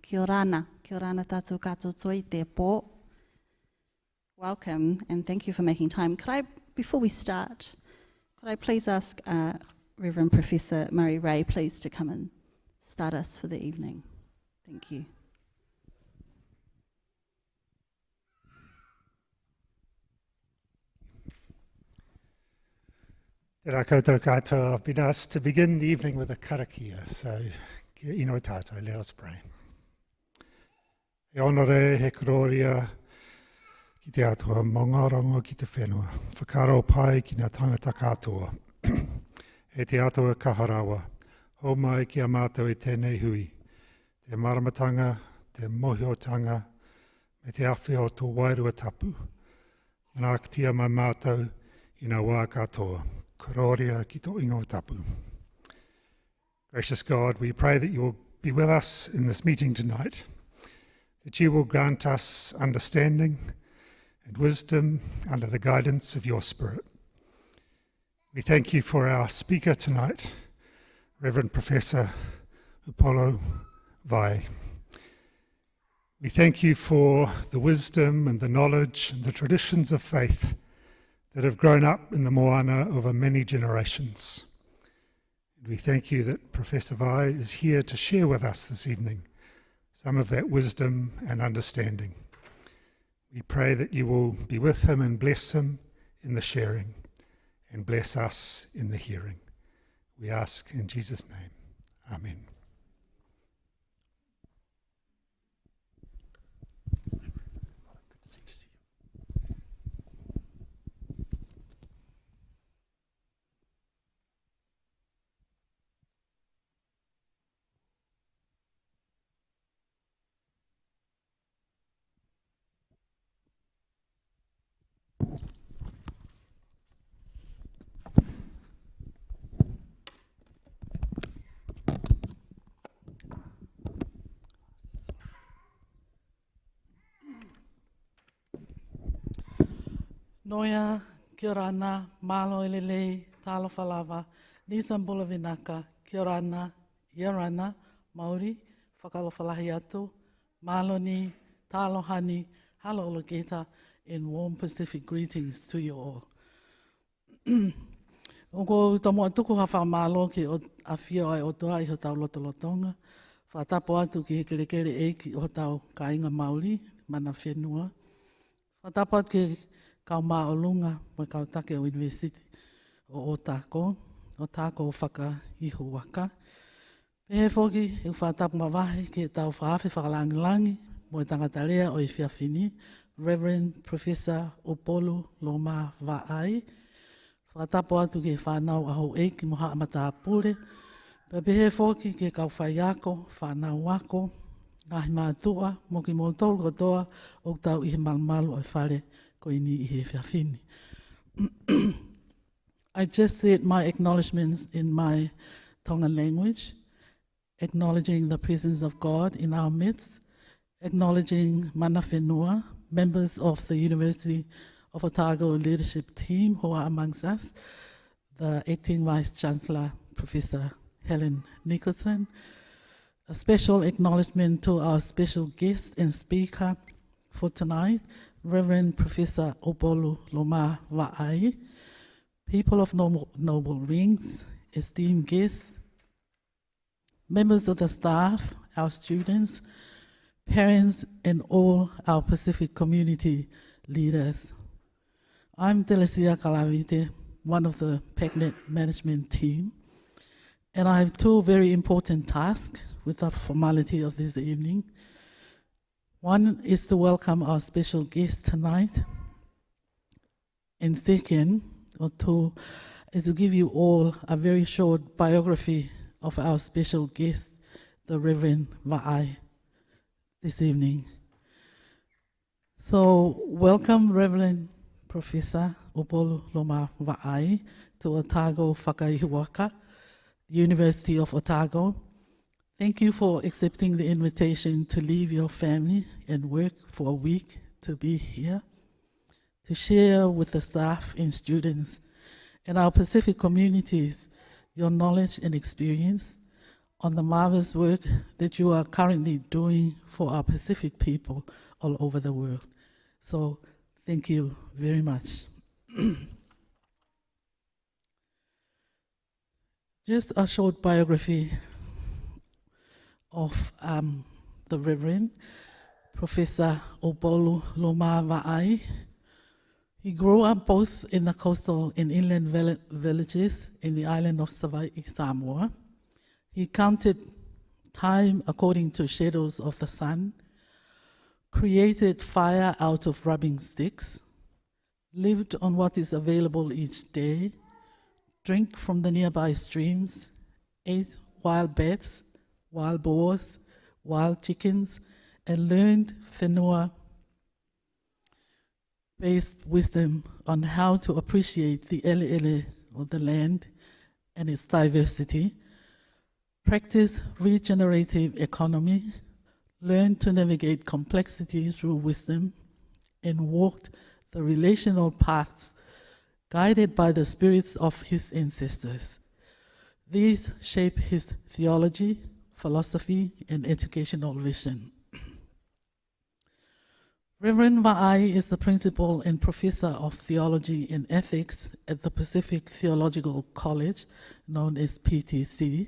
Kia orana tātou katoa toi te pō. Welcome and thank you for making time. Before we start, could I please ask Reverend Professor Murray Ray please to come and start us for the evening. Thank you. Tērā koutou katoa. I've been asked to begin the evening with a karakia, so kia ino tātou, let us pray. He onore, he kororia, ki te atua, maungarongo ki te whenua, whakaro pai ki ngā tangata katoa. He te atua kaharawa, hau mai ki a mātou e tēnei hui, te maramatanga, te mohiotanga, me te awhi o tō wairua tapu. Manakitia mai mātou i ngā wā katoa. Kororia ki tō ingo tapu. Gracious God, we pray that you will be with us in this meeting tonight, that you will grant us understanding and wisdom under the guidance of your Spirit. We thank you for our speaker tonight, Reverend Professor Upolu Vaai. We thank you for the wisdom and the knowledge and the traditions of faith that have grown up in the moana over many generations. And we thank you that Professor Vaai is here to share with us this evening some of that wisdom and understanding. We pray that you will be with him and bless him in the sharing and bless us in the hearing. We ask in Jesus' name. Amen. Noia, kia orana, malo elelei, talo whalawa, Nisan Bulavinaka, kia orana, Iarana, Māori, whakalowhalahi atu, malo ni, talo hani, halo ologeta, and warm Pacific greetings to you all. Oko tomo atuku hawha malo ki o awhia ai o toa i ho tau lotolotonga, whatapo atu ki he kerekere e ki o tau kainga Māori, mana whenua. Whatapo atu ki kau mā o lunga, mai kau take o University o Otago, o whaka iho waka. Pehe whoki, e whātapu ma wahi ki e tau whaafi whakalangilangi, mo e tangata rea o i whiawhini, Reverend Professor Upolu Luma Vaai. Whātapu atu ki e whānau aho e ki moha amata apure. Pehe whoki ki e kau whaiako, whānau wako, ngahi mātua, mo ki mō tolu kotoa, o tau i he malmalu o i whare, I just said my acknowledgements in my Tongan language, acknowledging the presence of God in our midst, acknowledging mana whenua, members of the University of Otago leadership team who are amongst us, the Acting Vice Chancellor, Professor Helen Nicholson, a special acknowledgement to our special guest and speaker for tonight, Reverend Professor Upolu Luma Vaai, people of noble rings, esteemed guests, members of the staff, our students, parents, and all our Pacific community leaders. I'm Telesia Kalavite, one of the PacTNet management team, and I have two very important tasks with the formality of this evening. One is to welcome our special guest tonight, and second, or two, is to give you all a very short biography of our special guest, the Reverend Vaai, this evening. So, welcome Reverend Professor Upolu Luma Vaai to Otago Whakaihuaka, University of Otago. Thank you for accepting the invitation to leave your family and work for a week to be here, to share with the staff and students and our Pacific communities your knowledge and experience on the marvelous work that you are currently doing for our Pacific people all over the world. So thank you very much. Just a short biography of the Reverend Professor Upolu Luma Vaai. He grew up both in the coastal and inland villages in the island of Vaai, Samoa. He counted time according to shadows of the sun, created fire out of rubbing sticks, lived on what is available each day, drank from the nearby streams, ate wild bats, wild boars, wild chickens, and learned whenua-based wisdom on how to appreciate the ele, or the land, and its diversity, practice regenerative economy, learned to navigate complexity through wisdom, and walked the relational paths guided by the spirits of his ancestors. These shape his theology, philosophy, and educational vision. Reverend Vaai is the principal and professor of theology and ethics at the Pacific Theological College, known as PTC.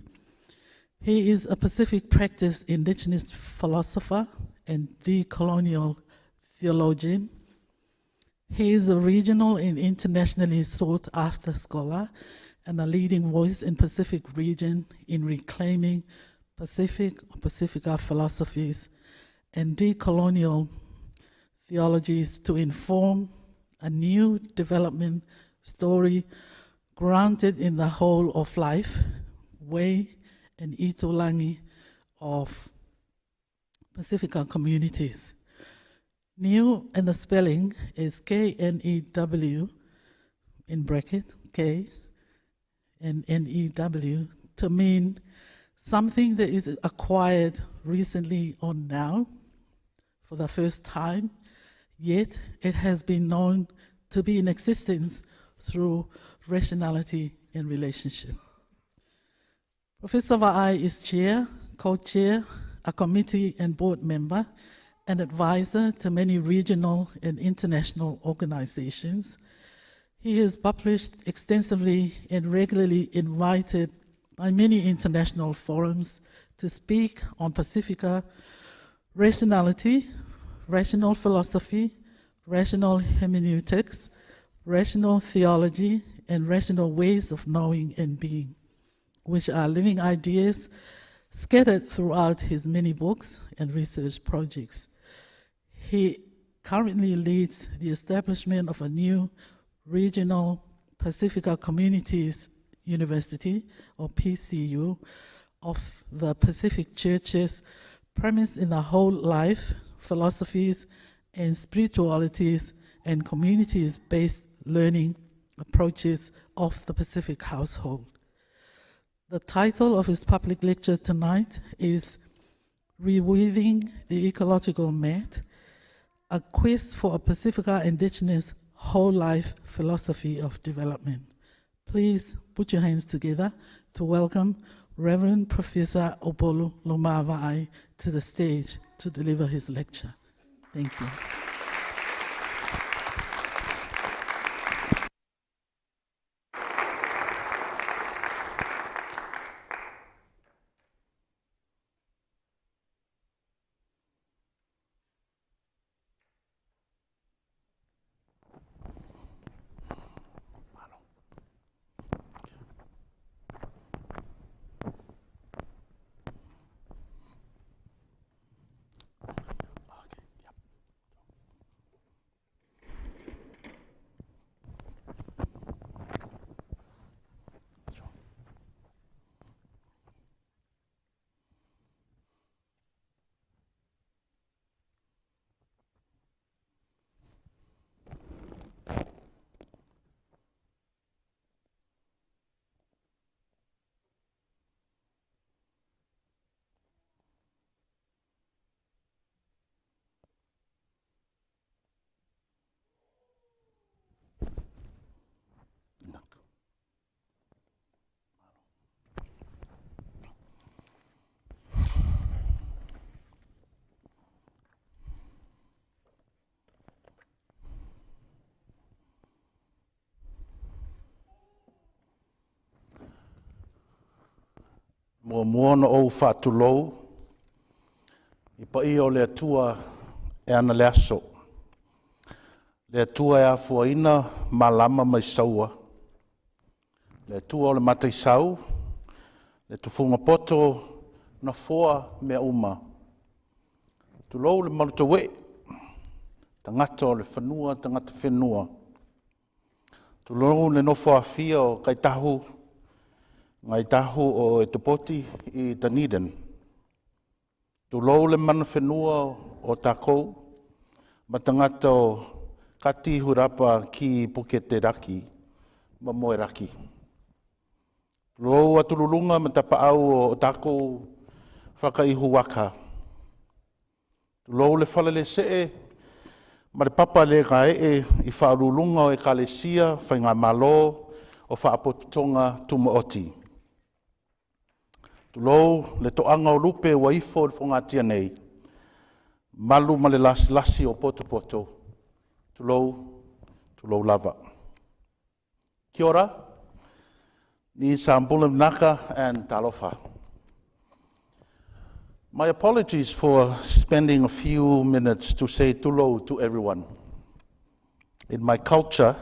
He is a Pacific practiced indigenous philosopher and decolonial theologian. He is a regional and internationally sought after scholar and a leading voice in Pacific region in reclaiming Pasifika philosophies and decolonial theologies to inform a new development story grounded in the whole of life, way and itulangi of Pasifika communities. New in the spelling is K-N-E-W, in bracket, K and N-E-W, to mean something that is acquired recently or now for the first time, yet it has been known to be in existence through rationality and relationship. Professor Vaai is chair, co-chair, a committee and board member, and advisor to many regional and international organizations. He is published extensively and regularly invited by many international forums to speak on Pasifika, rationality, rational philosophy, rational hermeneutics, rational theology, and rational ways of knowing and being, which are living ideas scattered throughout his many books and research projects. He currently leads the establishment of a new regional Pasifika Communities University, or PCU, of the Pacific Churches, premised in the whole life, philosophies, and spiritualities, and communities-based learning approaches of the Pacific household. The title of his public lecture tonight is Reweaving the Ecological Mat, a quest for a Pasifika indigenous whole life philosophy of development. Please put your hands together to welcome Reverend Professor Upolu Luma Vaai to the stage to deliver his lecture. Thank you. Mua moana o whaatulou, I pa I o le atua e ana le aso. Le atua e a fuaina malama mai saua. Le atua o le matai sau, le tufunga poto na foa mea uma. Tulou le malutawe, tangata o le whanua, tangata whenua. Tulou le nofo a fia o kaitahu, ngai tahu o e tupoti I Dunedin. Tulou le mana whenua o tākou, ma tangata o kati hurapa ki puke te raki, ma moe raki. Tulou atululunga ma tapaau o tākou whakaihu waka. Tulou le whalale see, ma le papa le ngae I whaarulunga o ekalesia, whainga malo o whaapotonga tumaoti. Tulou le toanga o lupe wa ifo le whangatia nei. Malu ma le lasi o poto. Tulou lava. Kia ora, ni Sambulam Naka and Talofa. My apologies for spending a few minutes to say tulou to everyone. In my culture,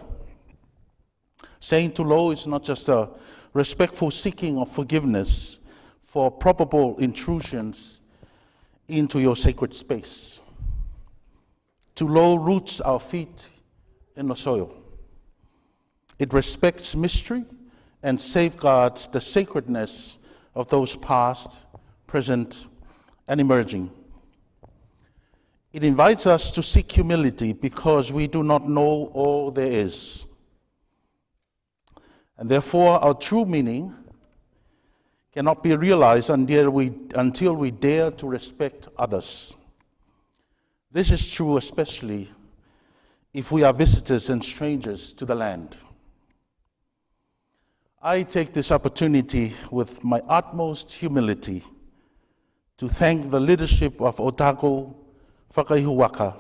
saying tulou is not just a respectful seeking of forgiveness for probable intrusions into your sacred space. Tulou roots our feet in the soil. It respects mystery and safeguards the sacredness of those past, present, and emerging. It invites us to seek humility because we do not know all there is. And therefore, our true meaning cannot be realized until we dare to respect others. This is true especially if we are visitors and strangers to the land. I take this opportunity with my utmost humility to thank the leadership of Otago Whakaihuwaka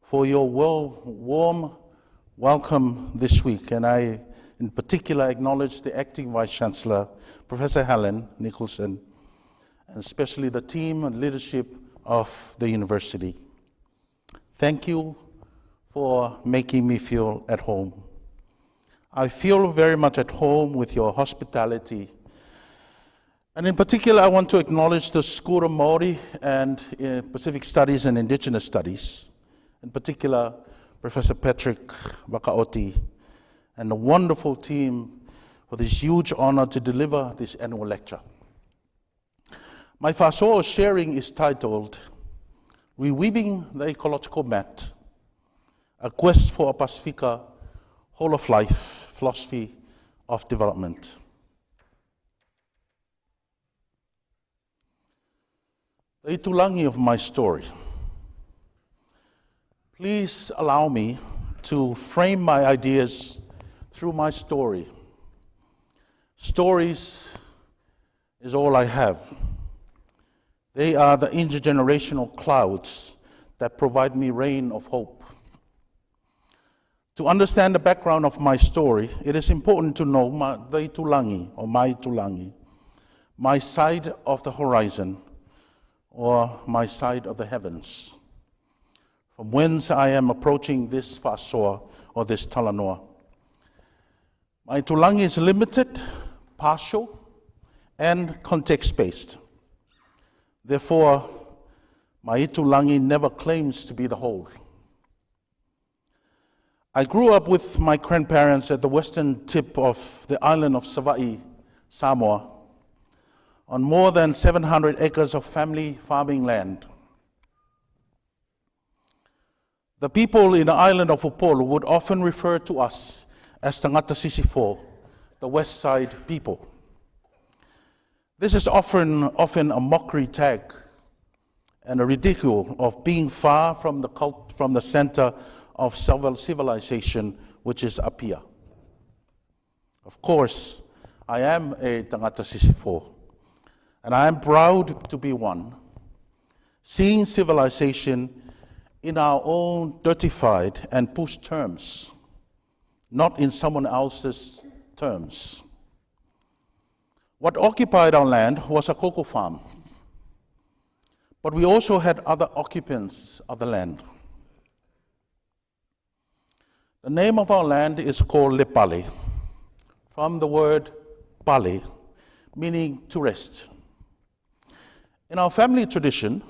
for your warm welcome this week, and I in particular acknowledge the Acting Vice-Chancellor, Professor Helen Nicholson, and especially the team and leadership of the university. Thank you for making me feel at home. I feel very much at home with your hospitality. And in particular, I want to acknowledge the School of Māori and Pacific Studies and Indigenous Studies, in particular, Professor Patrick Wakaoti, and the wonderful team for this huge honor to deliver this annual lecture. My whāsoa sharing is titled, Reweaving the Ecological Mat, a quest for a Pasifika whole of life philosophy of development. The itulangi of my story. Please allow me to frame my ideas through my story. Stories is all I have. They are the intergenerational clouds that provide me rain of hope. To understand the background of my story, it is important to know my itulangi, my side of the horizon, or my side of the heavens, from whence I am approaching this whāsoa or this talanoa. My tulangi is limited, partial, and context-based. Therefore, my itulangi never claims to be the whole. I grew up with my grandparents at the western tip of the island of Vaai, Samoa, on more than 700 acres of family farming land. The people in the island of Upolu would often refer to us as Tangata Sisifo, the West Side people. This is often a mockery tag and a ridicule of being far from the center of civilization, which is up here. Of course, I am a Tangata Sisifo, and I am proud to be one, seeing civilization in our own dirtified and pushed terms, not in someone else's terms. What occupied our land was a cocoa farm, but we also had other occupants of the land. The name of our land is called Lepale, from the word pale, meaning to rest. In our family tradition,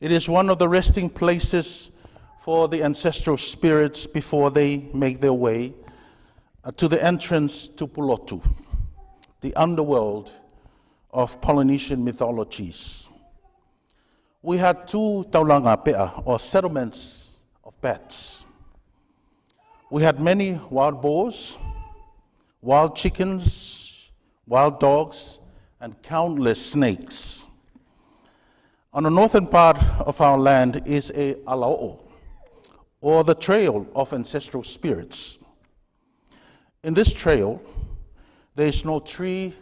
it is one of the resting places for the ancestral spirits before they make their way to the entrance to Pulotu, the underworld of Polynesian mythologies. We had two taulanga pea, or settlements of bats. We had many wild boars, wild chickens, wild dogs, and countless snakes. On the northern part of our land is a alao, or the trail of ancestral spirits. In this trail, there is no tree,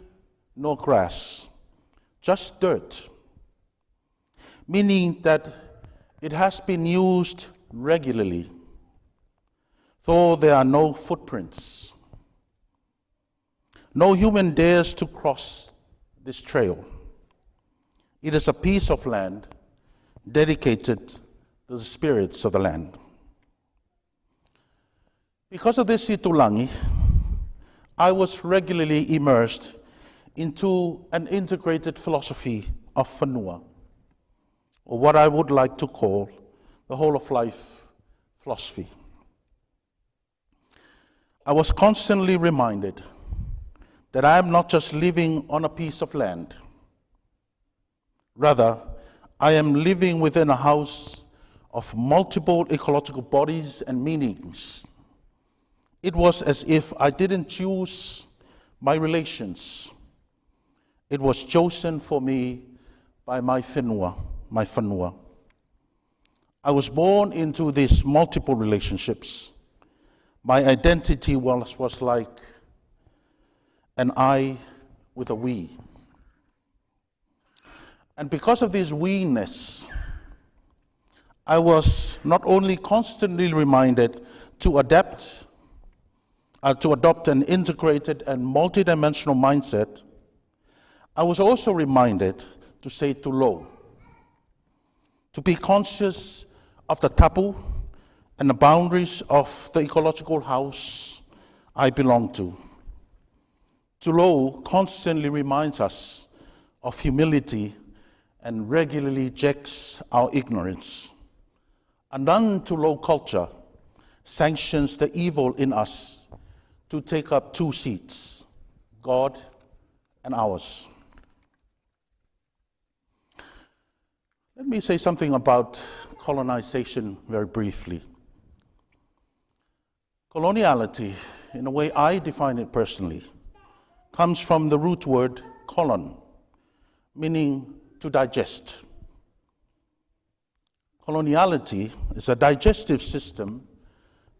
no grass, just dirt, meaning that it has been used regularly, though there are no footprints. No human dares to cross this trail. It is a piece of land dedicated to the spirits of the land. Because of this itulangi, I was regularly immersed into an integrated philosophy of whanua, or what I would like to call the whole of life philosophy. I was constantly reminded that I am not just living on a piece of land. Rather, I am living within a house of multiple ecological bodies and meanings. It was as if I didn't choose my relations. It was chosen for me by my whanua. I was born into these multiple relationships. My identity was like an I with a we. And because of this we-ness, I was not only constantly reminded to adopt an integrated and multidimensional mindset, I was also reminded to say to lo, to be conscious of the tapu and the boundaries of the ecological house I belong to. Tulo constantly reminds us of humility and regularly checks our ignorance. A non-Tulo culture sanctions the evil in us to take up two seats, God and ours. Let me say something about colonization very briefly. Coloniality, in a way I define it personally, comes from the root word colon, meaning to digest. Coloniality is a digestive system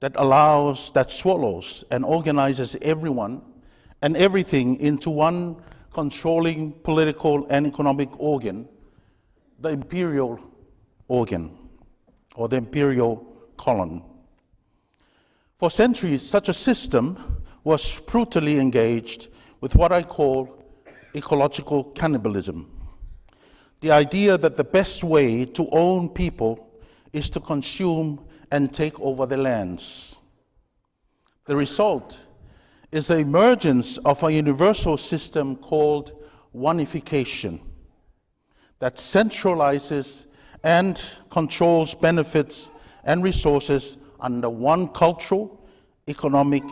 that swallows and organizes everyone and everything into one controlling political and economic organ, the imperial organ, or the imperial colon. For centuries, such a system was brutally engaged with what I call ecological cannibalism. The idea that the best way to own people is to consume and take over their lands. The result is the emergence of a universal system called oneification that centralizes and controls benefits and resources under one cultural, economic,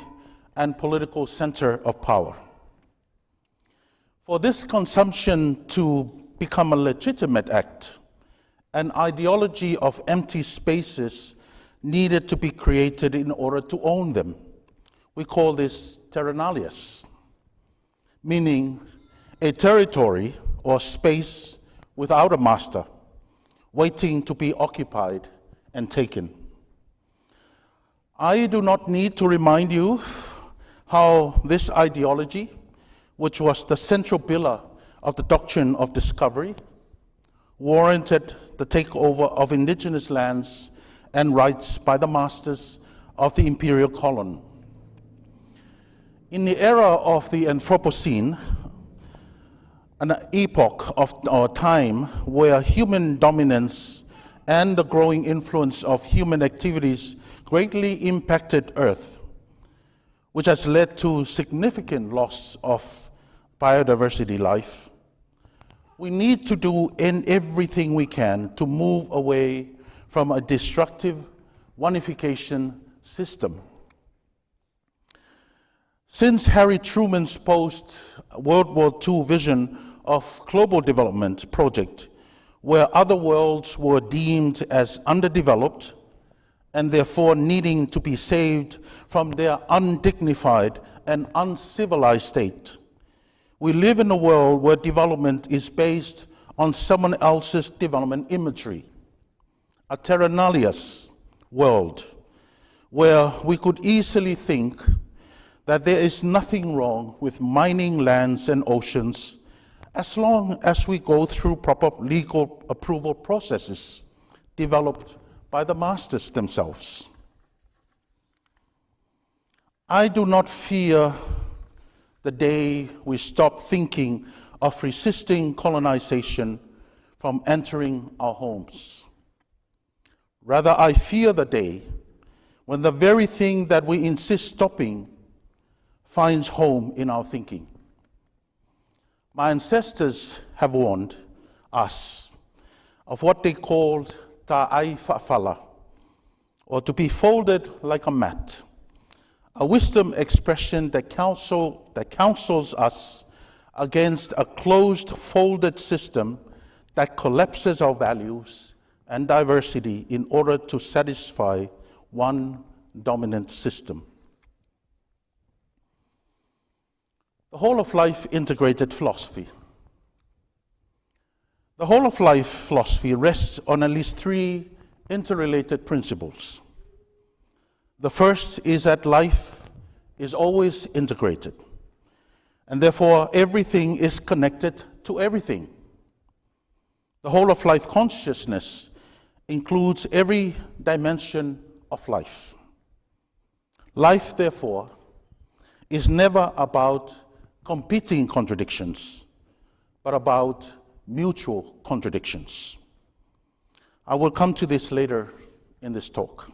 and political center of power. For this consumption to become a legitimate act, an ideology of empty spaces needed to be created in order to own them. We call this terrenalius, meaning a territory or space without a master, waiting to be occupied and taken. I do not need to remind you how this ideology, which was the central pillar of the doctrine of discovery, warranted the takeover of indigenous lands and rights by the masters of the imperial colon. In the era of the Anthropocene, an epoch of our time where human dominance and the growing influence of human activities greatly impacted Earth, which has led to significant loss of biodiversity life. We need to do everything we can to move away from a destructive oneification system. Since Harry Truman's post-World War II vision of global development project, where other worlds were deemed as underdeveloped and therefore needing to be saved from their undignified and uncivilized state, we live in a world where development is based on someone else's development imagery, a terra nullius world, where we could easily think that there is nothing wrong with mining lands and oceans as long as we go through proper legal approval processes developed by the masters themselves. I do not fear the day we stop thinking of resisting colonization from entering our homes. Rather, I fear the day when the very thing that we insist stopping finds home in our thinking. My ancestors have warned us of what they called ta'ai fa'afala, or to be folded like a mat, a wisdom expression that counsels us against a closed, folded system that collapses our values and diversity in order to satisfy one dominant system. The whole of life integrated philosophy. The whole of life philosophy rests on at least three interrelated principles. The first is that life is always integrated, and therefore everything is connected to everything. The whole of life consciousness includes every dimension of life. Life, therefore, is never about competing contradictions, but about mutual contradictions. I will come to this later in this talk.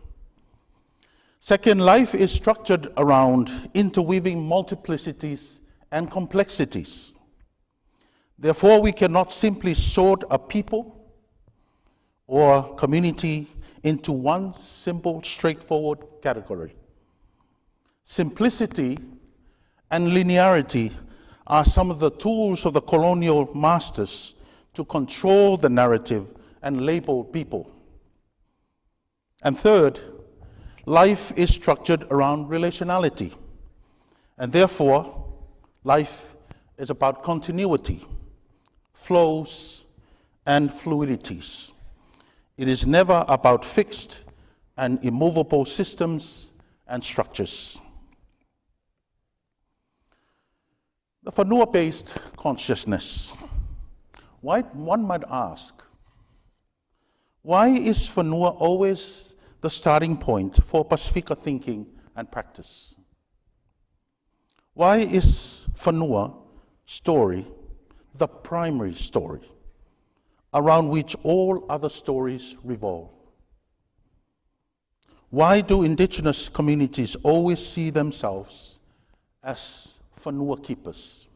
Second, life is structured around interweaving multiplicities and complexities. Therefore, we cannot simply sort a people or community into one simple, straightforward category. Simplicity and linearity are some of the tools of the colonial masters to control the narrative and label people. And third, life is structured around relationality, and therefore, life is about continuity, flows, and fluidities. It is never about fixed and immovable systems and structures. The whanua-based consciousness. One might ask, why is whanua always the starting point for Pasifika thinking and practice? Why is whanua story the primary story around which all other stories revolve? Why do indigenous communities always see themselves as whanua keepers?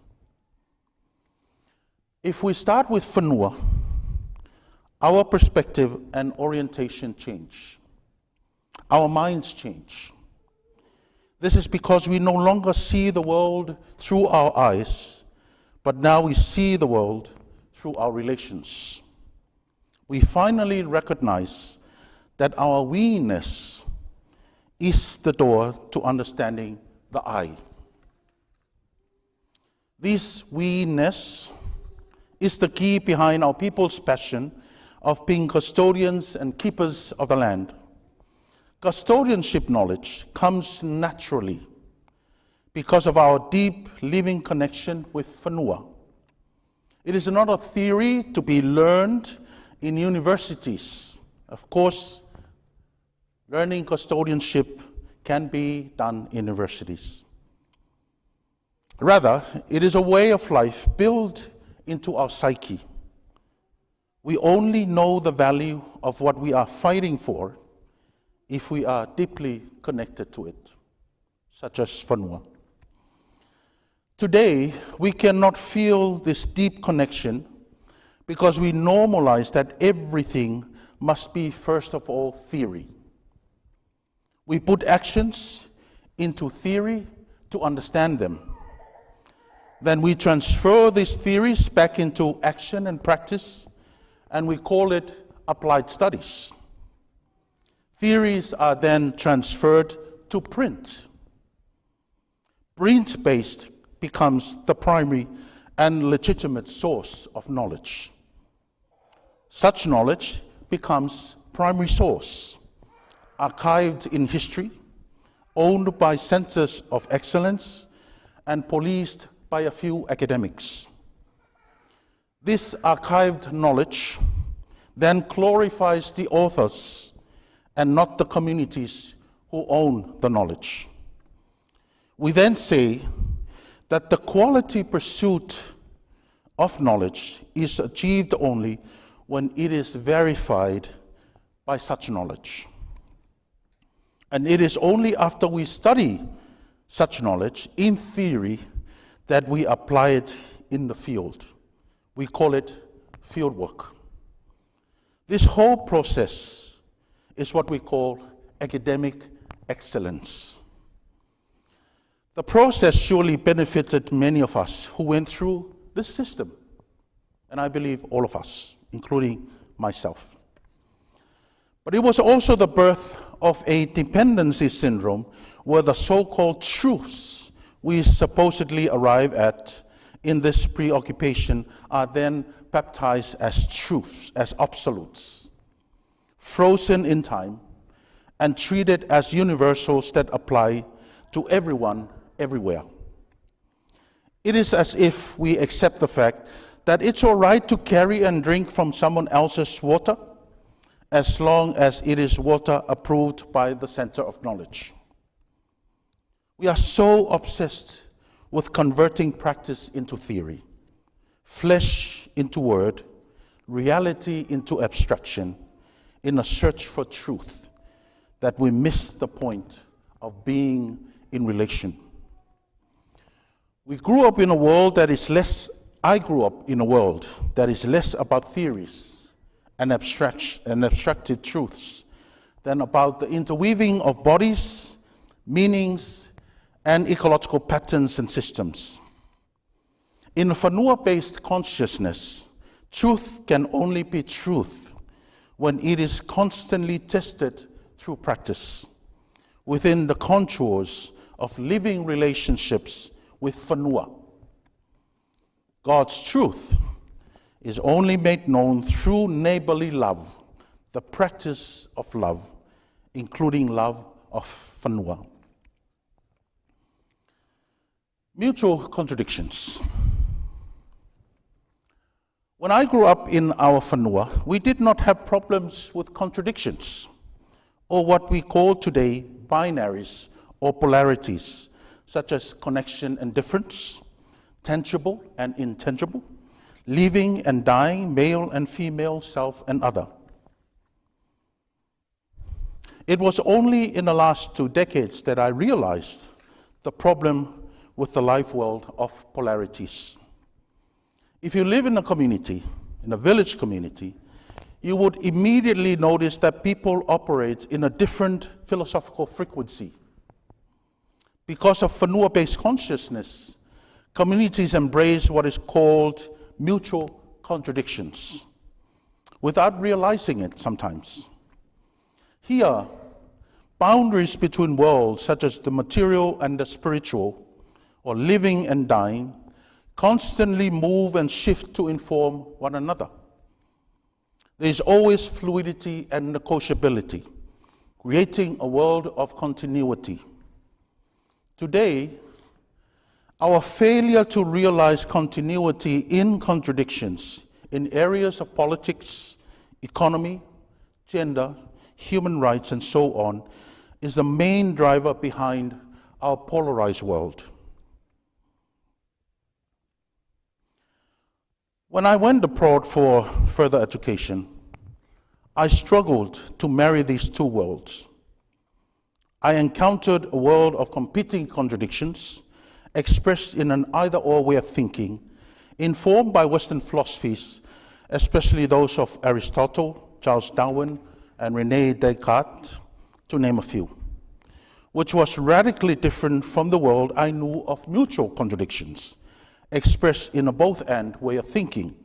If we start with whanua, our perspective and orientation change. Our minds change. This is because we no longer see the world through our eyes, but now we see the world through our relations. We finally recognize that our we-ness is the door to understanding the I. This we-ness is the key behind our people's passion of being custodians and keepers of the land. Custodianship knowledge comes naturally because of our deep living connection with whanua. It is not a theory to be learned in universities. Of course, learning custodianship can be done in universities. Rather, it is a way of life built into our psyche. We only know the value of what we are fighting for if we are deeply connected to it, such as whanua. Today, we cannot feel this deep connection because we normalize that everything must be, first of all, theory. We put actions into theory to understand them. Then we transfer these theories back into action and practice, and we call it applied studies. Theories are then transferred to print. Print-based becomes the primary and legitimate source of knowledge. Such knowledge becomes primary source, archived in history, owned by centers of excellence, and policed by a few academics. This archived knowledge then glorifies the authors and not the communities who own the knowledge. We then say that the quality pursuit of knowledge is achieved only when it is verified by such knowledge. And it is only after we study such knowledge in theory that we apply it in the field. We call it field work. This whole process is what we call academic excellence. The process surely benefited many of us who went through this system, and I believe all of us, including myself. But it was also the birth of a dependency syndrome where the so-called truths we supposedly arrive at in this preoccupation are then baptized as truths, as absolutes, frozen in time, and treated as universals that apply to everyone, everywhere. It is as if we accept the fact that it's all right to carry and drink from someone else's water as long as it is water approved by the Center of Knowledge. We are so obsessed with converting practice into theory, flesh into word, reality into abstraction, in a search for truth, that we miss the point of being in relation. I grew up in a world that is less about theories and abstracted truths than about the interweaving of bodies, meanings, and ecological patterns and systems. In whanua-based consciousness, truth can only be truth when it is constantly tested through practice within the contours of living relationships with whanua. God's truth is only made known through neighborly love, the practice of love, including love of whanua. Mutual contradictions. When I grew up in our whanua, we did not have problems with contradictions, or what we call today binaries or polarities, such as connection and difference, tangible and intangible, living and dying, male and female, self and other. It was only in the last 2 decades that I realized the problem with the life world of polarities. If you live in a community, in a village community, you would immediately notice that people operate in a different philosophical frequency. Because of whanua-based consciousness, communities embrace what is called mutual contradictions, without realizing it sometimes. Here, boundaries between worlds, such as the material and the spiritual, or living and dying, constantly move and shift to inform one another. There is always fluidity and negotiability, creating a world of continuity. Today, our failure to realize continuity in contradictions in areas of politics, economy, gender, human rights, and so on is the main driver behind our polarized world. When I went abroad for further education, I struggled to marry these two worlds. I encountered a world of competing contradictions expressed in an either-or way of thinking, informed by Western philosophies, especially those of Aristotle, Charles Darwin, and René Descartes, to name a few, which was radically different from the world I knew of mutual contradictions, expressed in a both-and way of thinking,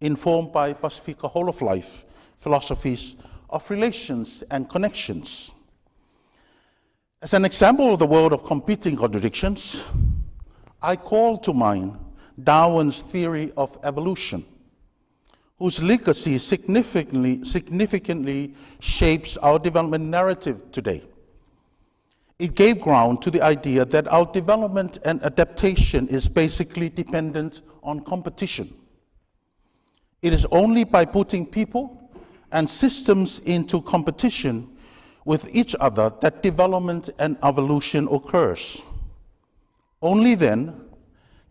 informed by Pasifika whole-of-life philosophies of relations and connections. As an example of the world of competing contradictions, I call to mind Darwin's theory of evolution, whose legacy significantly shapes our development narrative today. It gave ground to the idea that our development and adaptation is basically dependent on competition. It is only by putting people and systems into competition with each other that development and evolution occurs. Only then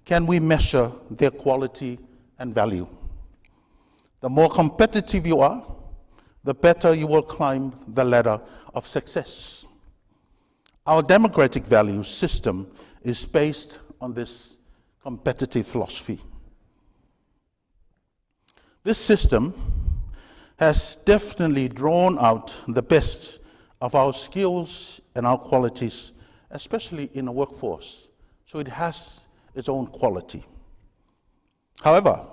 can we measure their quality and value. The more competitive you are, the better you will climb the ladder of success. Our democratic values system is based on this competitive philosophy. This system has definitely drawn out the best of our skills and our qualities, especially in the workforce. So it has its own quality. However,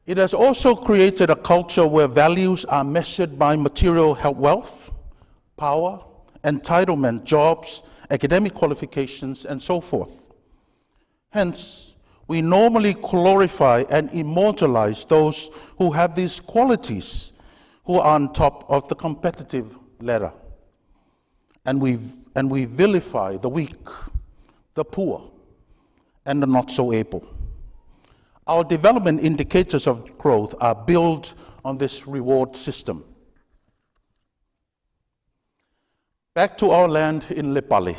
it has also created a culture where values are measured by material wealth, power, entitlement, jobs, academic qualifications, and so forth. Hence, we normally glorify and immortalize those who have these qualities, who are on top of the competitive ladder. And we vilify the weak, the poor, and the not so able. Our development indicators of growth are built on this reward system. Back to our land in Lepali.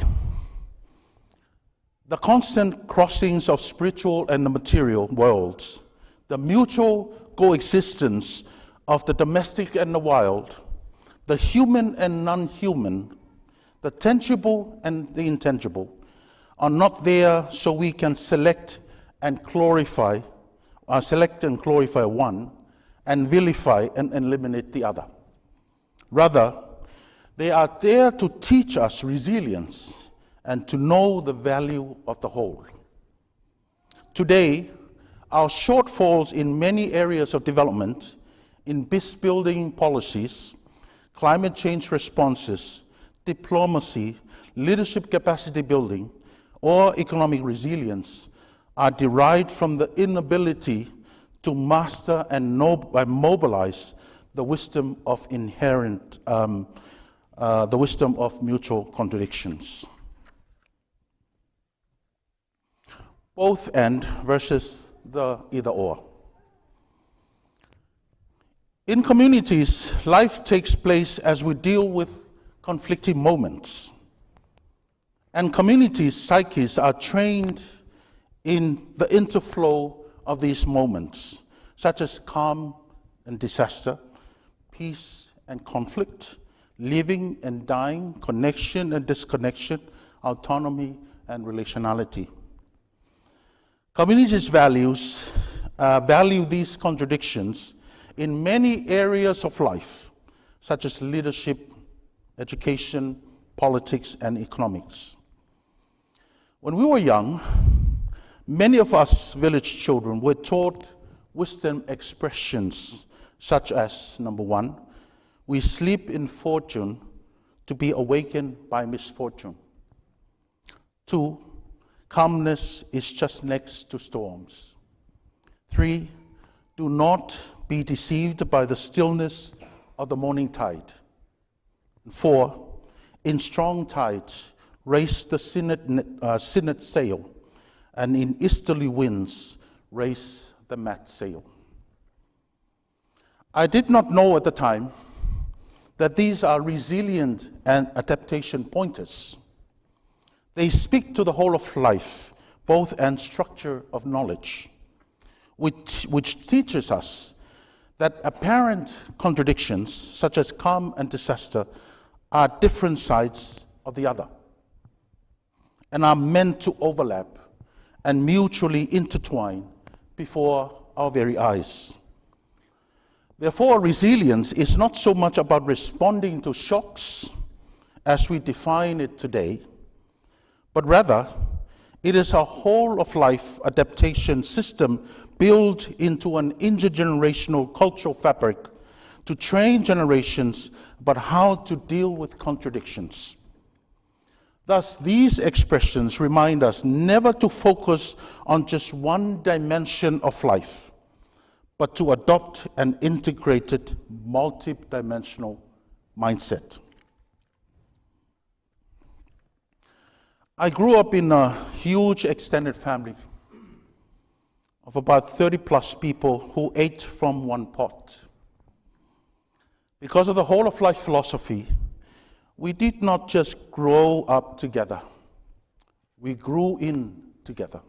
The constant crossings of spiritual and the material worlds, the mutual coexistence of the domestic and the wild, the human and non-human, the tangible and the intangible, are not there so we can select and glorify one and vilify and eliminate the other. Rather, they are there to teach us resilience and to know the value of the whole. Today, our shortfalls in many areas of development, in peace-building policies, climate change responses, diplomacy, leadership capacity building, or economic resilience are derived from the inability to master and mobilize the wisdom of the wisdom of mutual contradictions. Both and versus the either or. In communities, life takes place as we deal with conflicting moments. And communities' psyches are trained in the interflow of these moments, such as calm and disaster, peace and conflict, living and dying, connection and disconnection, autonomy and relationality. Communities value these contradictions in many areas of life, such as leadership, education, politics, and economics. When we were young, many of us village children were taught wisdom expressions such as, number one, we sleep in fortune to be awakened by misfortune. 2, calmness is just next to storms. 3, do not be deceived by the stillness of the morning tide. 4, in strong tides, raise the synod sail, and in easterly winds, raise the mat sail. I did not know at the time that these are resilient and adaptation pointers. They speak to the whole of life, both and structure of knowledge. which teaches us that apparent contradictions, such as calm and disaster, are different sides of the other and are meant to overlap and mutually intertwine before our very eyes. Therefore, resilience is not so much about responding to shocks as we define it today, but rather it is a whole-of-life adaptation system built into an intergenerational cultural fabric to train generations about how to deal with contradictions. Thus, these expressions remind us never to focus on just one dimension of life, but to adopt an integrated, multi-dimensional mindset. I grew up in a huge extended family of about 30 plus people who ate from one pot. Because of the whole of life philosophy, we did not just grow up together, we grew in together.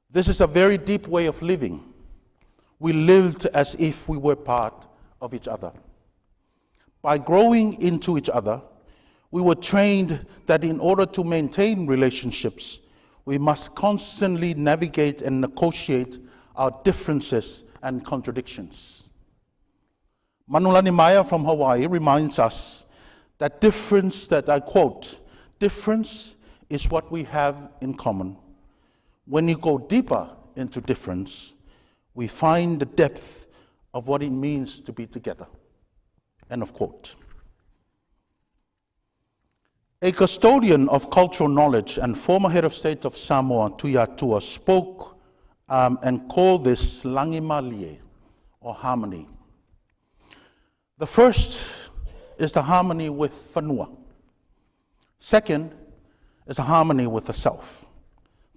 This is a very deep way of living. We lived as if we were part of each other. By growing into each other, we were trained that in order to maintain relationships, we must constantly navigate and negotiate our differences and contradictions. Manulani Maya from Hawaii reminds us that difference, that I quote, difference is what we have in common. When you go deeper into difference, we find the depth of what it means to be together. End of quote. A custodian of cultural knowledge and former head of state of Samoa, Tuiatua, spoke and called this langimalie, or harmony. The first is the harmony with whanua. Second is a harmony with the self.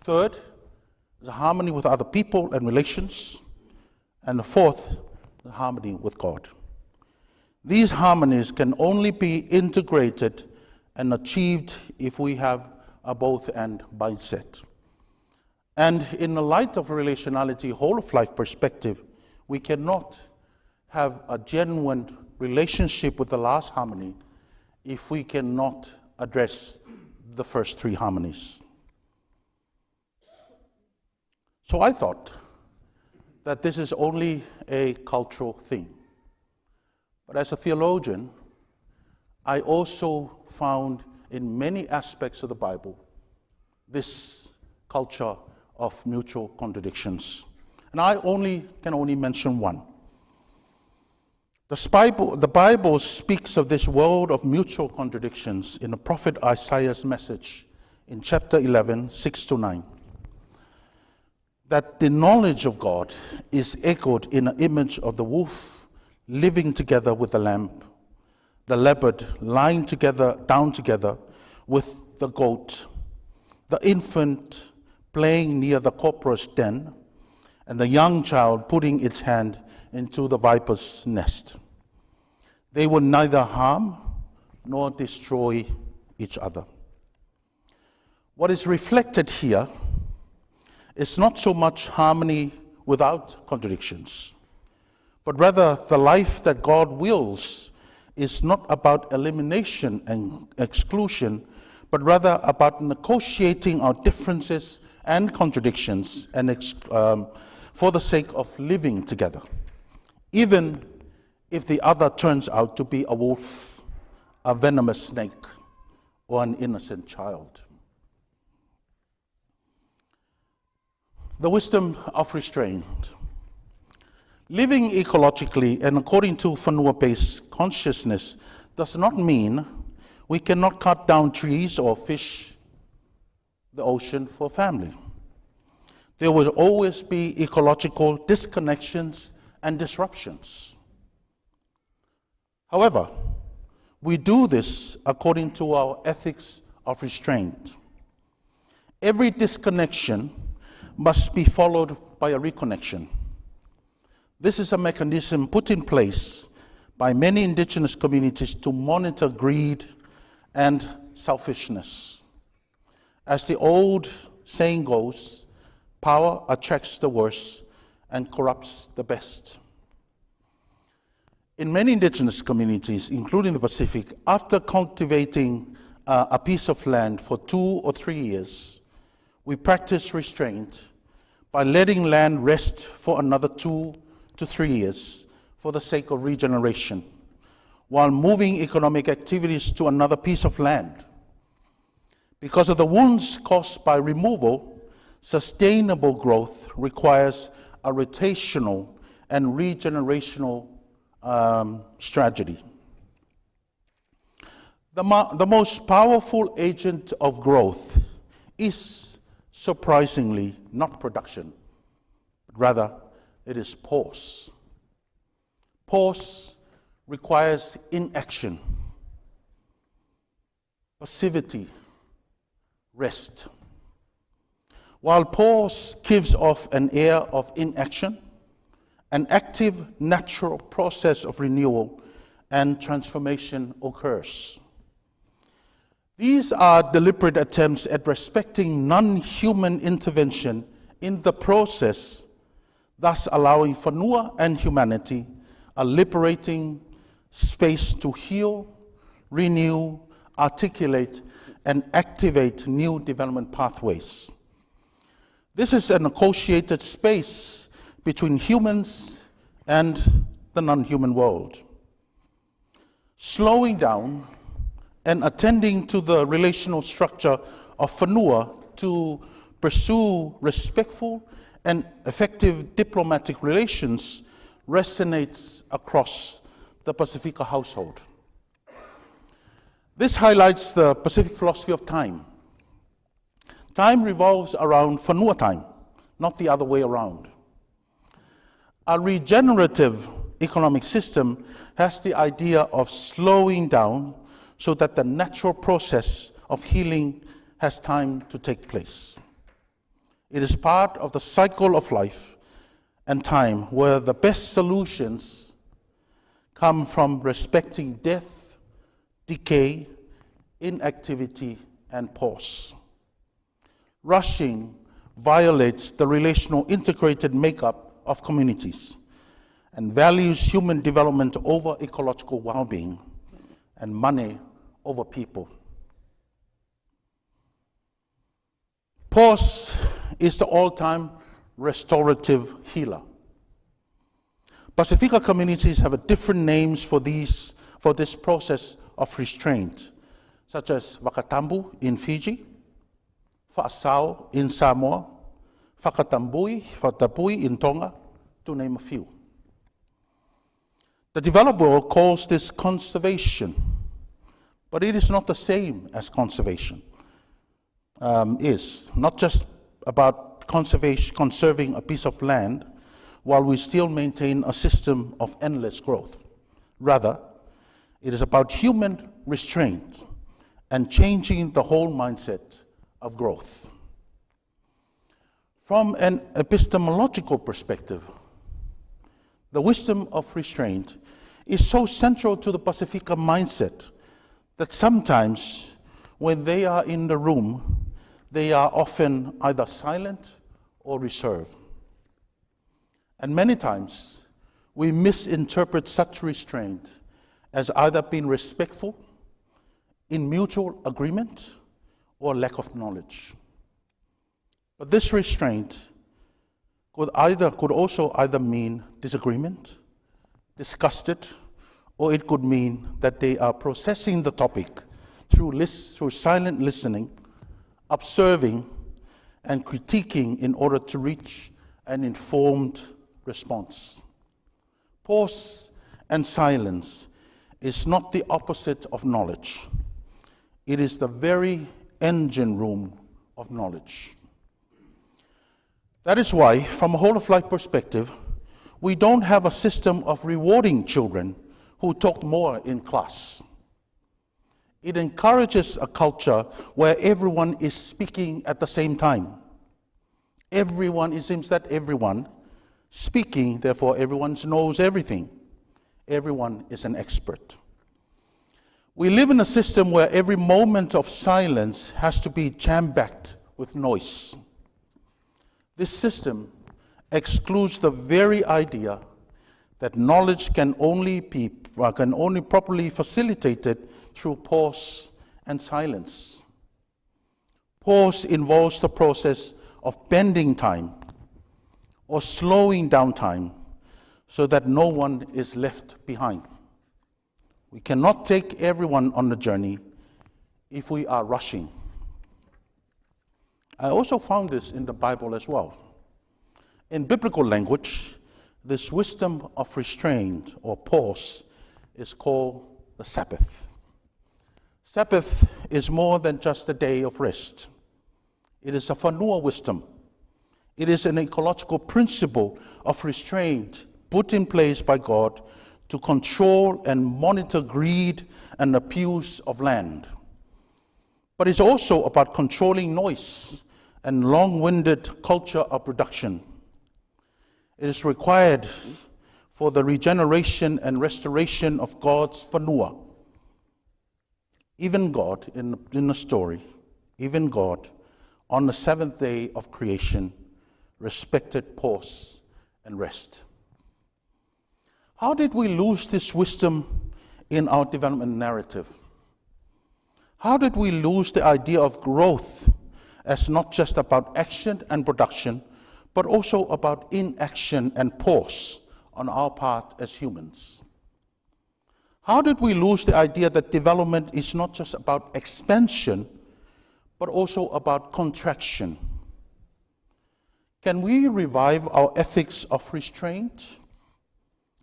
Third is a harmony with other people and relations. And the fourth, the harmony with God. These harmonies can only be integrated and achieved if we have a both-and mindset. And in the light of relationality, whole-of-life perspective, we cannot have a genuine relationship with the last harmony if we cannot address the first three harmonies. So I thought that this is only a cultural thing. But as a theologian, I also found in many aspects of the Bible this culture of mutual contradictions. And I can only mention one. The Bible speaks of this world of mutual contradictions in the prophet Isaiah's message in chapter 11, 6-9. That the knowledge of God is echoed in an image of the wolf living together with the lamb, the leopard lying down together with the goat, the infant playing near the cobra's den, and the young child putting its hand into the viper's nest. They will neither harm nor destroy each other. What is reflected here is not so much harmony without contradictions, but rather the life that God wills is not about elimination and exclusion, but rather about negotiating our differences and contradictions and for the sake of living together, even if the other turns out to be a wolf, a venomous snake, or an innocent child. The wisdom of restraint. Living ecologically and according to whanua-based consciousness does not mean we cannot cut down trees or fish the ocean for family. There will always be ecological disconnections and disruptions. However, we do this according to our ethics of restraint. Every disconnection must be followed by a reconnection. This is a mechanism put in place by many indigenous communities to monitor greed and selfishness. As the old saying goes, Power attracts the worst and corrupts the best. In many indigenous communities, including the Pacific, after cultivating a piece of land for 2 or 3 years, we practice restraint by letting land rest for another 2 to 3 years for the sake of regeneration, while moving economic activities to another piece of land. Because of the wounds caused by removal, sustainable growth requires a rotational and regenerational strategy. The most powerful agent of growth is surprisingly not production, but rather it is pause. Pause requires inaction, passivity, rest. While pause gives off an air of inaction, an active, natural process of renewal and transformation occurs. These are deliberate attempts at respecting non-human intervention in the process, thus allowing whanua and humanity a liberating space to heal, renew, articulate, and activate new development pathways. This is a negotiated space between humans and the non-human world. Slowing down and attending to the relational structure of whanua to pursue respectful and effective diplomatic relations resonates across the Pasifika household. This highlights the Pacific philosophy of time. Time revolves around whanua time, not the other way around. A regenerative economic system has the idea of slowing down so that the natural process of healing has time to take place. It is part of the cycle of life and time where the best solutions come from respecting death, decay, inactivity, and pause. Rushing violates the relational integrated makeup of communities and values human development over ecological well-being and money over people. Pause is the all-time restorative healer. Pasifika communities have different names for this process of restraint, such as Wakatambu in Fiji, Whaasao in Samoa, Whakatapui in Tonga, to name a few. The developed world calls this conservation, but it is not the same as conservation is. Not just about conserving a piece of land while we still maintain a system of endless growth. Rather, it is about human restraint and changing the whole mindset of growth. From an epistemological perspective, the wisdom of restraint is so central to the Pasifika mindset that sometimes when they are in the room, they are often either silent or reserved. And many times, we misinterpret such restraint as either being respectful, in mutual agreement, or lack of knowledge. But this restraint could also either mean disagreement, disgusted, or it could mean that they are processing the topic through silent listening, observing, and critiquing in order to reach an informed response. Pause and silence is not the opposite of knowledge. It is the very engine room of knowledge. That is why, from a whole-of-life perspective, we don't have a system of rewarding children who talk more in class. It encourages a culture where everyone is speaking at the same time. It seems that everyone speaking, therefore everyone knows everything. Everyone is an expert. We live in a system where every moment of silence has to be jam-packed with noise. This system excludes the very idea that knowledge can only be properly facilitated through pause and silence. Pause involves the process of bending time or slowing down time so that no one is left behind. We cannot take everyone on the journey if we are rushing. I also found this in the Bible as well. In biblical language, this wisdom of restraint or pause is called the Sabbath. Sabbath is more than just a day of rest. It is a whanua wisdom. It is an ecological principle of restraint put in place by God to control and monitor greed and abuse of land. But it's also about controlling noise and long-winded culture of production. It is required for the regeneration and restoration of God's whanua. Even God, in the story, even God, on the seventh day of creation, respected pause and rest. How did we lose this wisdom in our development narrative? How did we lose the idea of growth as not just about action and production, but also about inaction and pause on our part as humans? How did we lose the idea that development is not just about expansion, but also about contraction? Can we revive our ethics of restraint?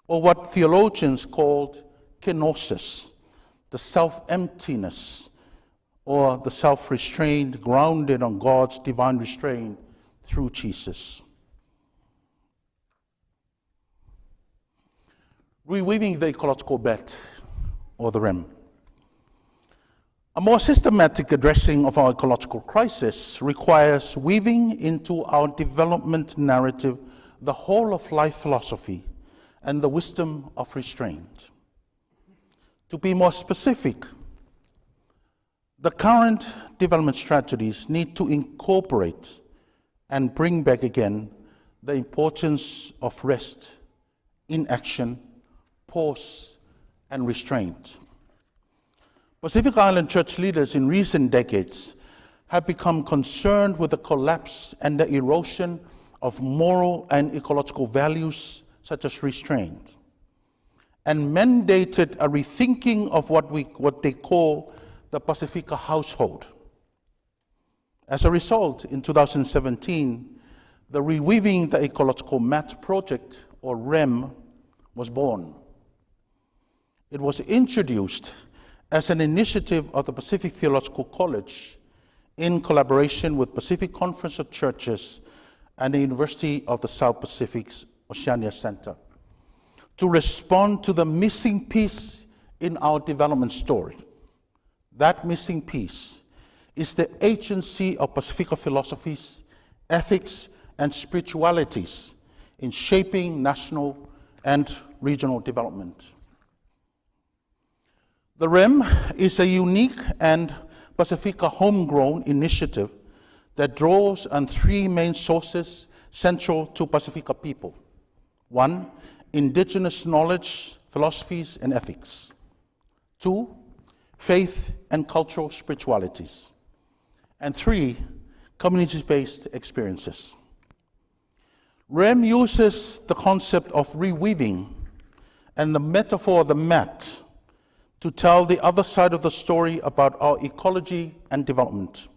Or what theologians called kenosis, the self-emptiness, or the self-restraint grounded on God's divine restraint through Jesus. Reweaving the ecological bet, or the REM. A more systematic addressing of our ecological crisis requires weaving into our development narrative the whole of life philosophy and the wisdom of restraint. To be more specific, the current development strategies need to incorporate and bring back again the importance of rest, inaction, pause, and restraint. Pacific Island church leaders in recent decades have become concerned with the collapse and the erosion of moral and ecological values such as restraint, and mandated a rethinking of what they call the Pasifika household. As a result, in 2017, the Reweaving the Ecological Mat project, or REM, was born. It was introduced as an initiative of the Pacific Theological College in collaboration with Pacific Conference of Churches and the University of the South Pacific's Oceania Center, to respond to the missing piece in our development story. That missing piece is the agency of Pasifika philosophies, ethics, and spiritualities in shaping national and regional development. The REM is a unique and Pasifika homegrown initiative that draws on three main sources central to Pasifika people. One, indigenous knowledge, philosophies, and ethics. Two, faith and cultural spiritualities. And three, community-based experiences. REM uses the concept of reweaving and the metaphor of the mat to tell the other side of the story about our ecology and development.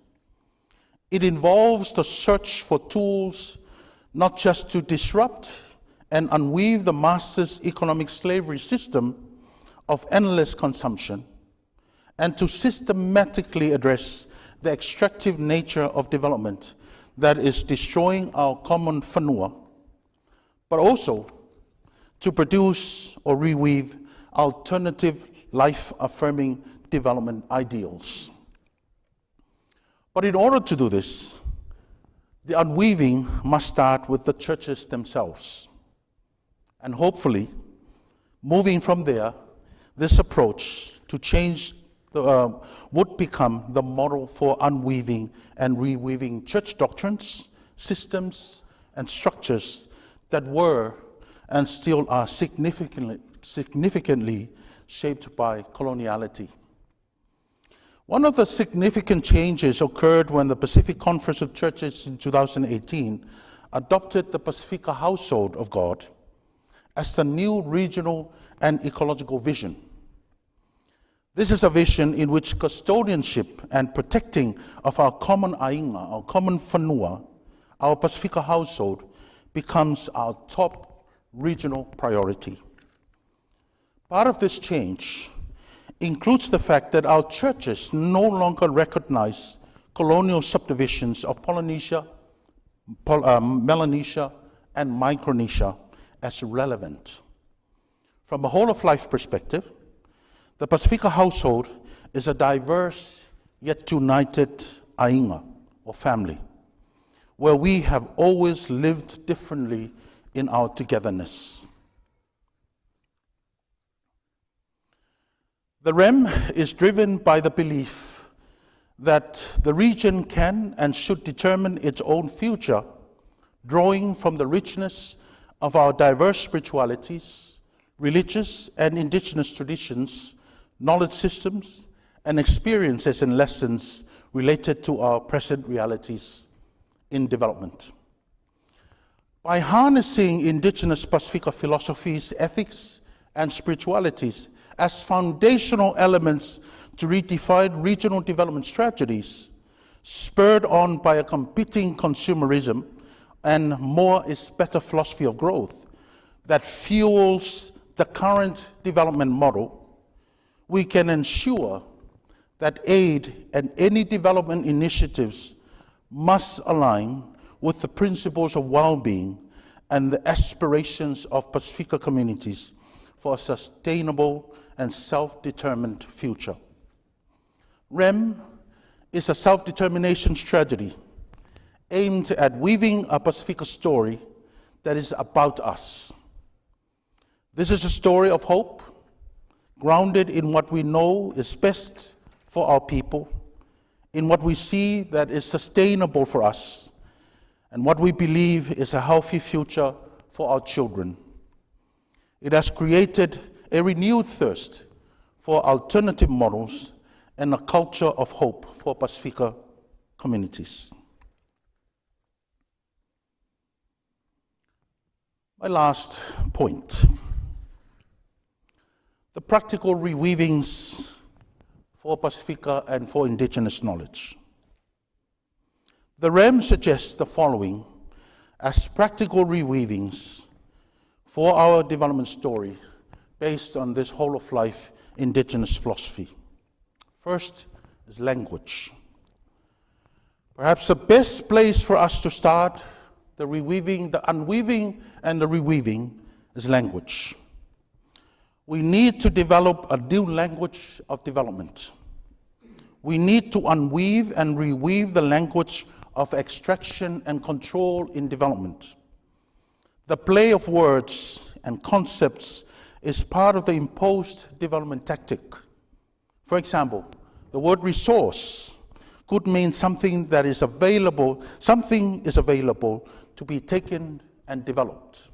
It involves the search for tools not just to disrupt and unweave the master's economic slavery system of endless consumption, and to systematically address the extractive nature of development that is destroying our common whanua, but also to produce or reweave alternative life-affirming development ideals. But in order to do this, the unweaving must start with the churches themselves. And hopefully, moving from there, this approach to change would become the model for unweaving and reweaving church doctrines, systems, and structures that were and still are significantly shaped by coloniality. One of the significant changes occurred when the Pacific Conference of Churches in 2018 adopted the Pasifika Household of God as the new regional and ecological vision. This is a vision in which custodianship and protecting of our common ainga, our common whanua, our Pasifika household, becomes our top regional priority. Part of this change includes the fact that our churches no longer recognize colonial subdivisions of Polynesia, Melanesia, and Micronesia as relevant. From a whole-of-life perspective, the Pasifika household is a diverse yet united ainga, or family, where we have always lived differently in our togetherness. The REM is driven by the belief that the region can and should determine its own future, drawing from the richness of our diverse spiritualities, religious and indigenous traditions, knowledge systems, and experiences and lessons related to our present realities in development. By harnessing indigenous Pasifika philosophies, ethics, and spiritualities as foundational elements to redefine regional development strategies, spurred on by a competing consumerism and more is better philosophy of growth that fuels the current development model, we can ensure that aid and any development initiatives must align with the principles of well-being and the aspirations of Pasifika communities for a sustainable and self-determined future. REM is a self-determination strategy aimed at weaving a Pasifika story that is about us. This is a story of hope, grounded in what we know is best for our people, in what we see that is sustainable for us, and what we believe is a healthy future for our children. It has created a renewed thirst for alternative models and a culture of hope for Pasifika communities. My last point, the practical reweavings for Pasifika and for indigenous knowledge. The REM suggests the following as practical reweavings for our development story based on this whole-of-life indigenous philosophy. First is language. Perhaps the best place for us to start the reweaving, the unweaving, and the reweaving is language. We need to develop a new language of development. We need to unweave and reweave the language of extraction and control in development. The play of words and concepts is part of the imposed development tactic. For example, the word resource could mean something that is available, something is available to be taken and developed.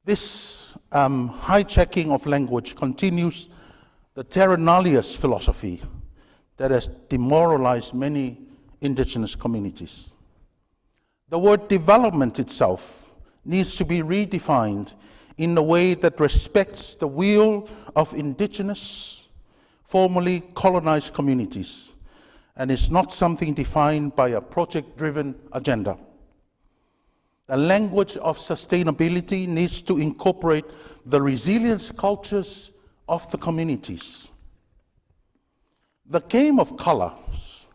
This hijacking of language continues the terra nullius philosophy that has demoralized many indigenous communities. The word development itself needs to be redefined in a way that respects the will of indigenous, formerly colonized communities, and is not something defined by a project-driven agenda. The language of sustainability needs to incorporate the resilience cultures of the communities. The game of colors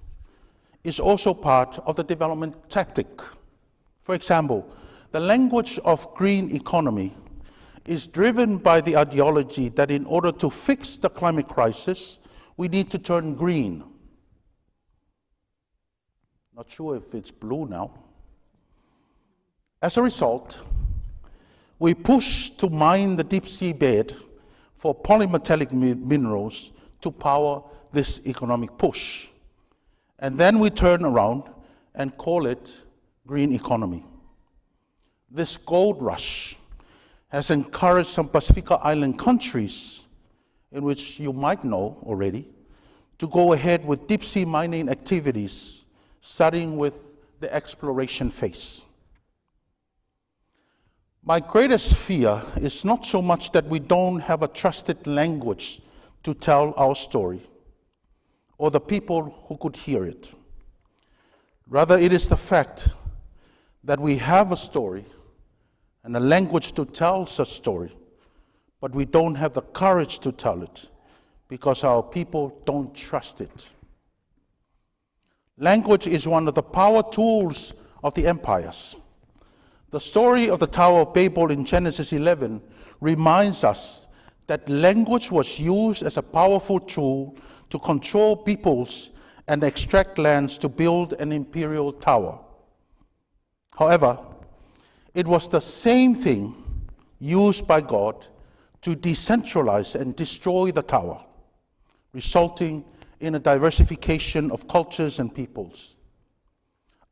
is also part of the development tactic. For example, the language of green economy is driven by the ideology that in order to fix the climate crisis, we need to turn green. Not sure if it's blue now. As a result, we push to mine the deep sea bed for polymetallic minerals to power this economic push. And then we turn around and call it green economy. This gold rush has encouraged some Pasifika Island countries, in which you might know already, to go ahead with deep sea mining activities, starting with the exploration phase. My greatest fear is not so much that we don't have a trusted language to tell our story, or the people who could hear it. Rather, it is the fact that we have a story and a language to tell such story, but we don't have the courage to tell it because our people don't trust it. Language is one of the power tools of the empires. The story of the Tower of Babel in Genesis 11 reminds us that language was used as a powerful tool to control peoples and extract lands to build an imperial tower. However, it was the same thing used by God to decentralize and destroy the tower, resulting in a diversification of cultures and peoples.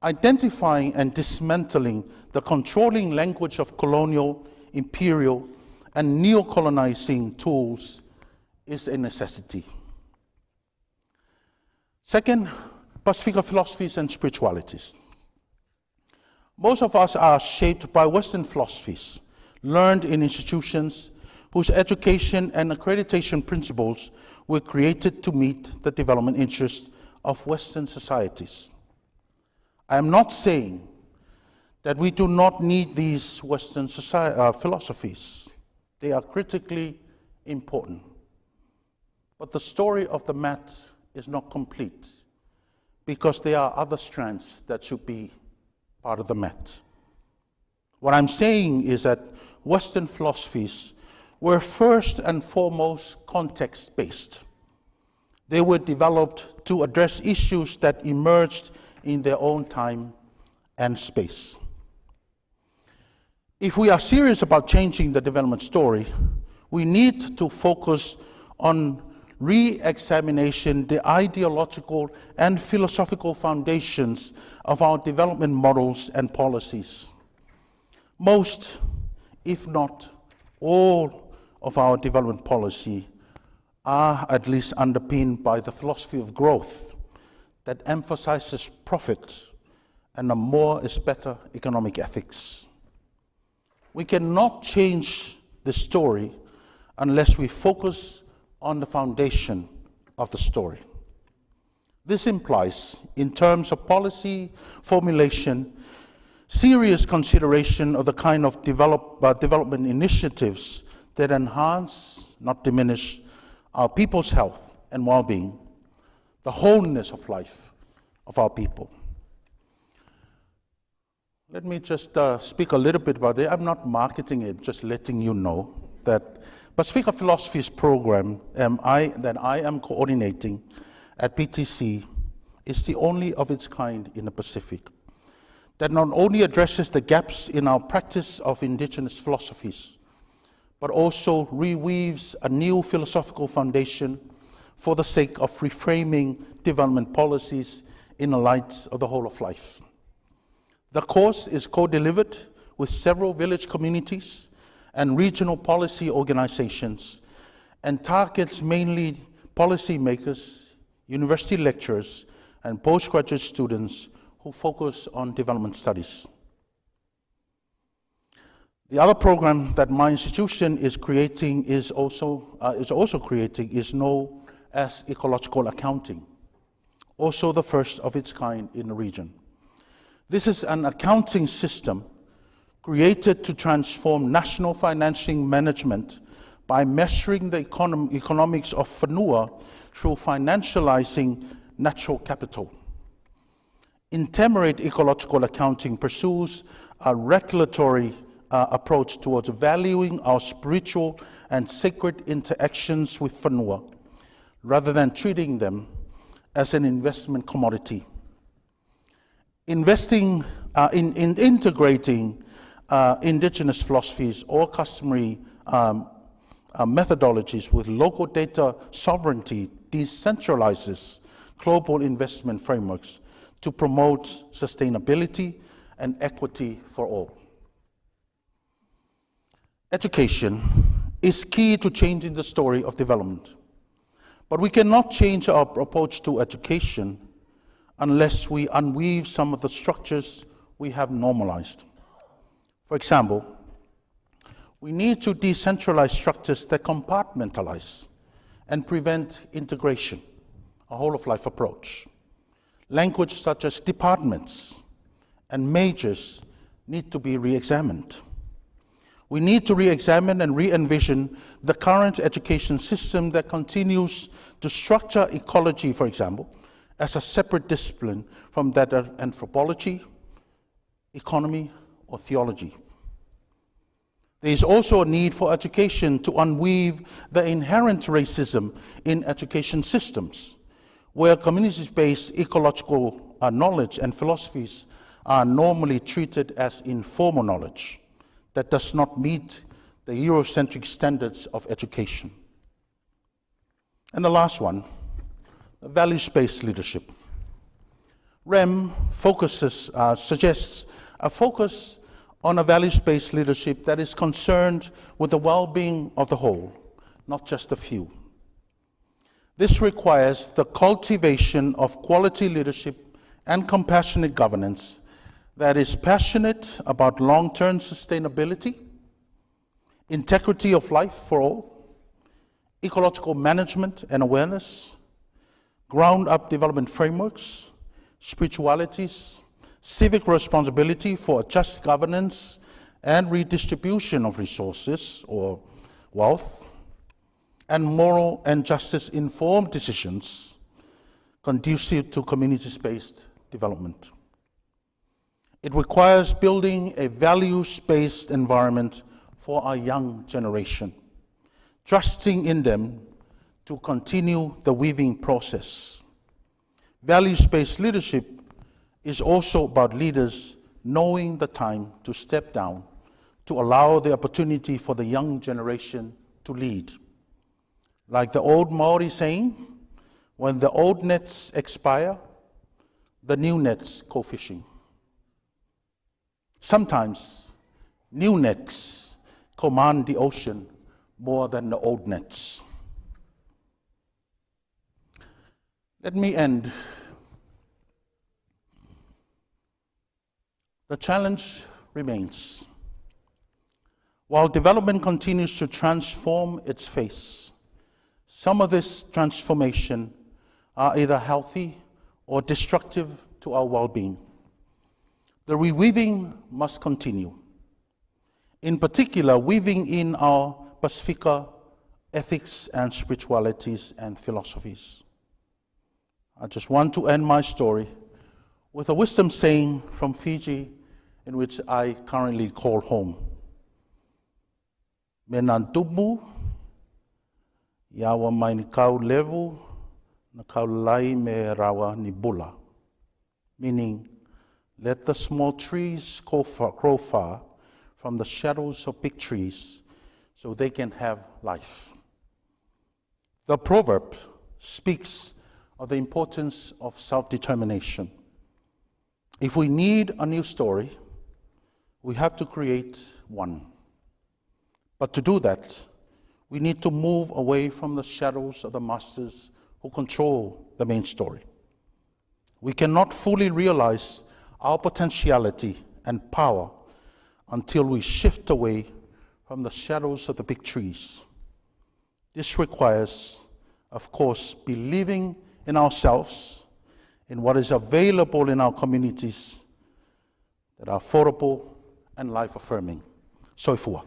Identifying and dismantling the controlling language of colonial, imperial, and neo-colonizing tools is a necessity. Second, Pasifika philosophies and spiritualities. Most of us are shaped by Western philosophies, learned in institutions whose education and accreditation principles were created to meet the development interests of Western societies. I am not saying that we do not need these Western philosophies. They are critically important. But the story of the mat is not complete because there are other strands that should be part of the mat. What I'm saying is that Western philosophies were first and foremost context-based. They were developed to address issues that emerged in their own time and space. If we are serious about changing the development story, we need to focus on re-examination the ideological and philosophical foundations of our development models and policies. Most, if not all, of our development policy are at least underpinned by the philosophy of growth that emphasizes profit and a more is better economic ethics. We cannot change the story unless we focus on the foundation of the story. This implies, in terms of policy formulation, serious consideration of the kind of development initiatives that enhance, not diminish, our people's health and well-being, the wholeness of life of our people. Let me just speak a little bit about it. I'm not marketing it, just letting you know that Pasifika Philosophies program that I am coordinating at PTC is the only of its kind in the Pacific, that not only addresses the gaps in our practice of indigenous philosophies, but also reweaves a new philosophical foundation for the sake of reframing development policies in the light of the whole of life. The course is co-delivered with several village communities and regional policy organizations and targets mainly policymakers, university lecturers, and postgraduate students who focus on development studies. The other program that my institution is creating is known as Ecological Accounting, also the first of its kind in the region. This is an accounting system created to transform national financing management by measuring the economics of whanua through financializing natural capital. Intemerate ecological accounting pursues a regulatory approach towards valuing our spiritual and sacred interactions with whanua, rather than treating them as an investment commodity. Investing in integrating indigenous philosophies or customary methodologies with local data sovereignty decentralizes global investment frameworks to promote sustainability and equity for all. Education is key to changing the story of development. But we cannot change our approach to education unless we unweave some of the structures we have normalized. For example, we need to decentralize structures that compartmentalize and prevent integration, a whole-of-life approach. Language such as departments and majors need to be re-examined. We need to re-examine and re-envision the current education system that continues to structure ecology, for example, as a separate discipline from that of anthropology, economy, or theology. There is also a need for education to unweave the inherent racism in education systems, where community-based ecological knowledge and philosophies are normally treated as informal knowledge that does not meet the Eurocentric standards of education. And the last one, values-based leadership. REM suggests a focus on a values-based leadership that is concerned with the well-being of the whole, not just a few. This requires the cultivation of quality leadership and compassionate governance that is passionate about long-term sustainability, integrity of life for all, ecological management and awareness, ground-up development frameworks, spiritualities, civic responsibility for just governance and redistribution of resources or wealth, and moral and justice-informed decisions conducive to community-based development. It requires building a values-based environment for our young generation, trusting in them to continue the weaving process. Values-based leadership is also about leaders knowing the time to step down, to allow the opportunity for the young generation to lead. Like the old Maori saying, when the old nets expire, the new nets go fishing. Sometimes new nets command the ocean more than the old nets. Let me end. The challenge remains. While development continues to transform its face, some of this transformation are either healthy or destructive to our well-being. The reweaving must continue. In particular, weaving in our Pasifika ethics and spiritualities and philosophies. I just want to end my story with a wisdom saying from Fiji, in which I currently call home. Me nan tumu, iawa mai ni kau levu, na kau lai me rawa ni bula. Meaning, let the small trees grow far from the shadows of big trees so they can have life. The proverb speaks of the importance of self-determination. If we need a new story, we have to create one. But to do that, we need to move away from the shadows of the masters who control the main story. We cannot fully realize our potentiality and power until we shift away from the shadows of the big trees. This requires, of course, believing in ourselves, in what is available in our communities that are affordable and life-affirming. Soifua.